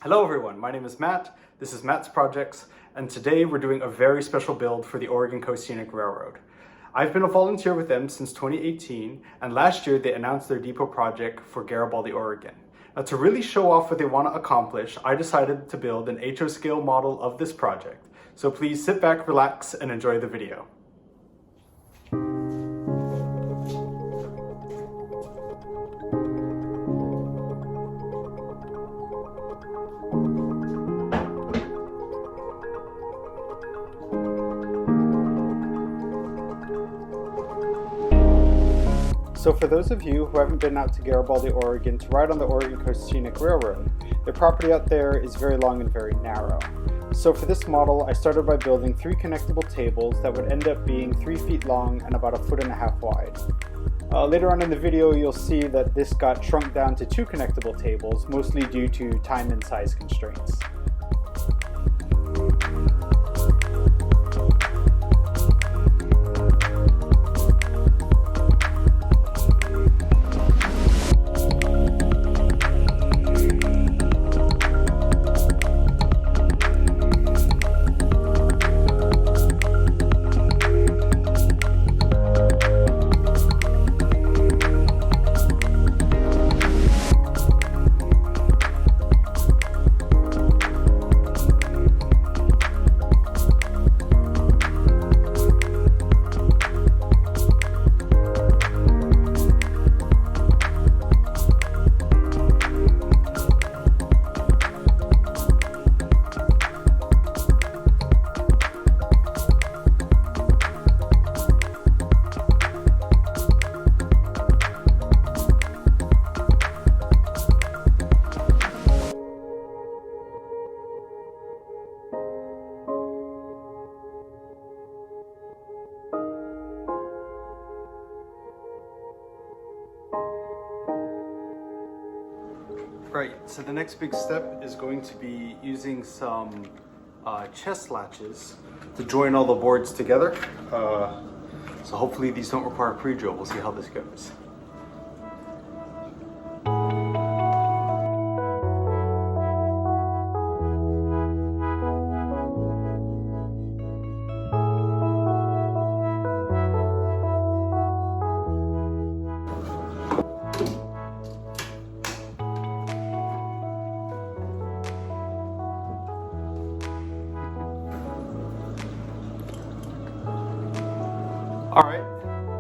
Hello everyone, my name is Matt, this is Matt's Projects, and today we're doing a very special build for the Oregon Coast Scenic Railroad. I've been a volunteer with them since 2018, and last year they announced their depot project for Garibaldi, Oregon. Now to really show off what they want to accomplish, I decided to build an HO scale model of this project. So please sit back, relax, and enjoy the video. So for those of you who haven't been out to Garibaldi, Oregon to ride on the Oregon Coast Scenic Railroad, their property out there is very long and very narrow. So for this model, I started by building 3 connectable tables that would end up being 3 feet long and about 1.5 feet wide. Later on in the video, you'll see that this got shrunk down to 2 connectable tables, mostly due to time and size constraints. Right, so the next big step is going to be using some chest latches to join all the boards together. So hopefully these don't require pre-drill. We'll see how this goes. All right,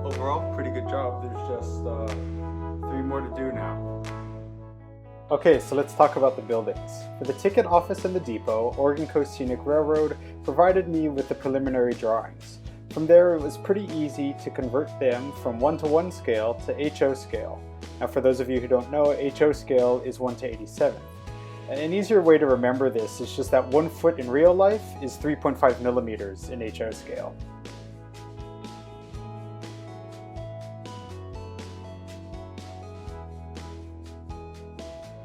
overall, pretty good job. There's just 3 more to do now. Okay, so let's talk about the buildings. For the ticket office and the depot, Oregon Coast Scenic Railroad provided me with the preliminary drawings. From there, it was pretty easy to convert them from 1:1 scale to HO scale. Now, for those of you who don't know, HO scale is 1:87. An easier way to remember this is just that 1 foot in real life is 3.5 millimeters in HO scale.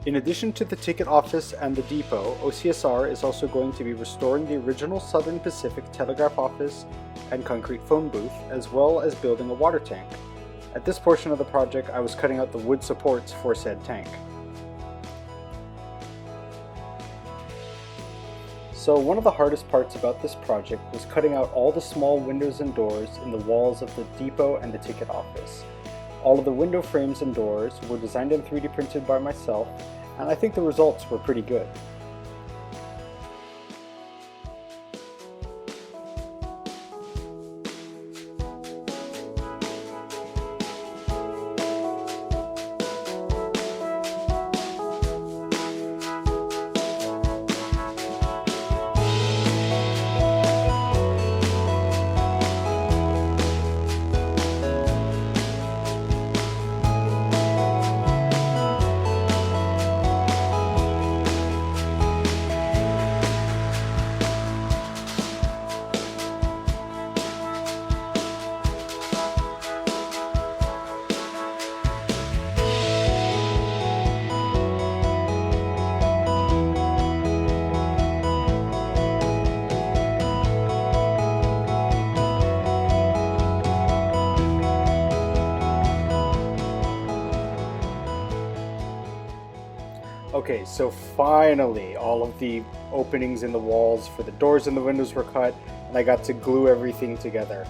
In addition to the ticket office and the depot, OCSR is also going to be restoring the original Southern Pacific telegraph office and concrete phone booth, as well as building a water tank. At this portion of the project, I was cutting out the wood supports for said tank. So one of the hardest parts about this project was cutting out all the small windows and doors in the walls of the depot and the ticket office. All of the window frames and doors were designed and 3D printed by myself, and I think the results were pretty good. Okay, so finally all of the openings in the walls for the doors and the windows were cut, and I got to glue everything together.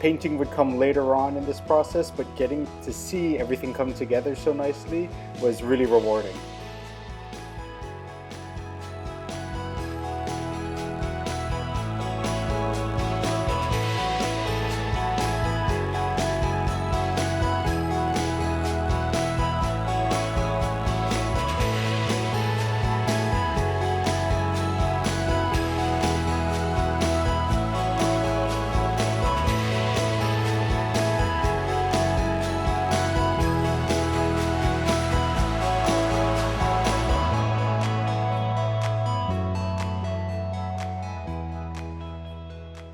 Painting would come later on in this process, but getting to see everything come together so nicely was really rewarding.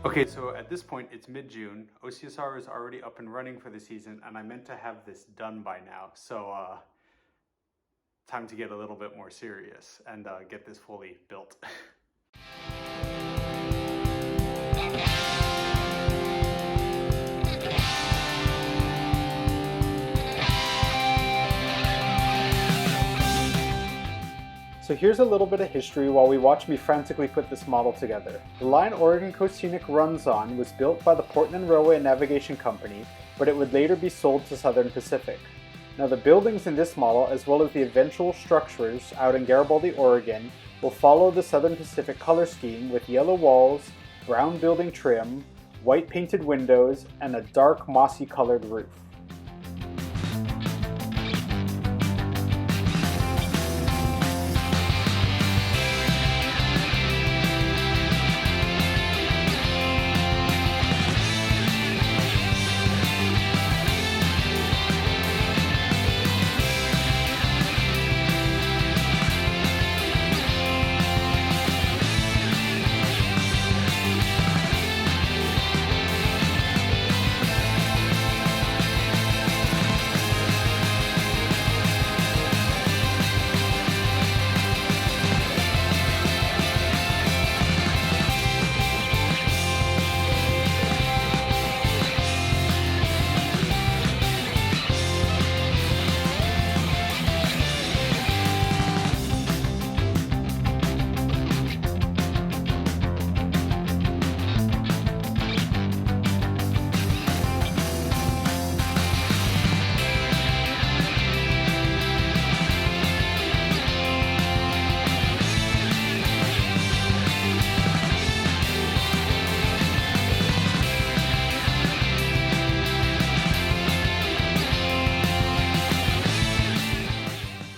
Okay, so at this point it's mid-June. OCSR is already up and running for the season, and I meant to have this done by now. So time to get a little bit more serious and get this fully built. So here's a little bit of history while we watch me frantically put this model together. The line Oregon Coast Scenic runs on was built by the Portland Railway and Navigation Company, but it would later be sold to Southern Pacific. Now the buildings in this model, as well as the eventual structures out in Garibaldi, Oregon, will follow the Southern Pacific color scheme with yellow walls, brown building trim, white painted windows, and a dark mossy colored roof.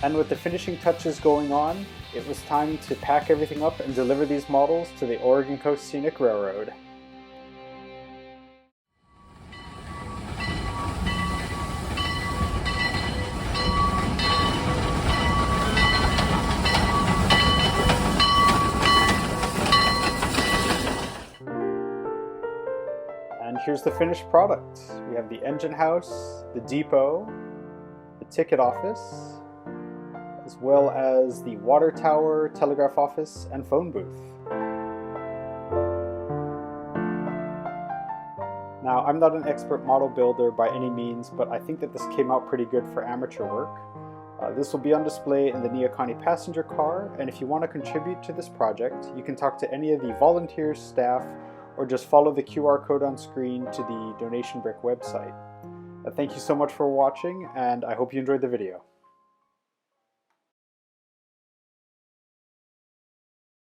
And with the finishing touches going on, it was time to pack everything up and deliver these models to the Oregon Coast Scenic Railroad. And here's the finished product. We have the engine house, the depot, the ticket office, as well as the water tower, telegraph office, and phone booth. Now, I'm not an expert model builder by any means, but I think that this came out pretty good for amateur work. This will be on display in the Neocani passenger car, and if you want to contribute to this project, you can talk to any of the volunteers, staff, or just follow the QR code on screen to the Donation Brick website. Thank you so much for watching, and I hope you enjoyed the video.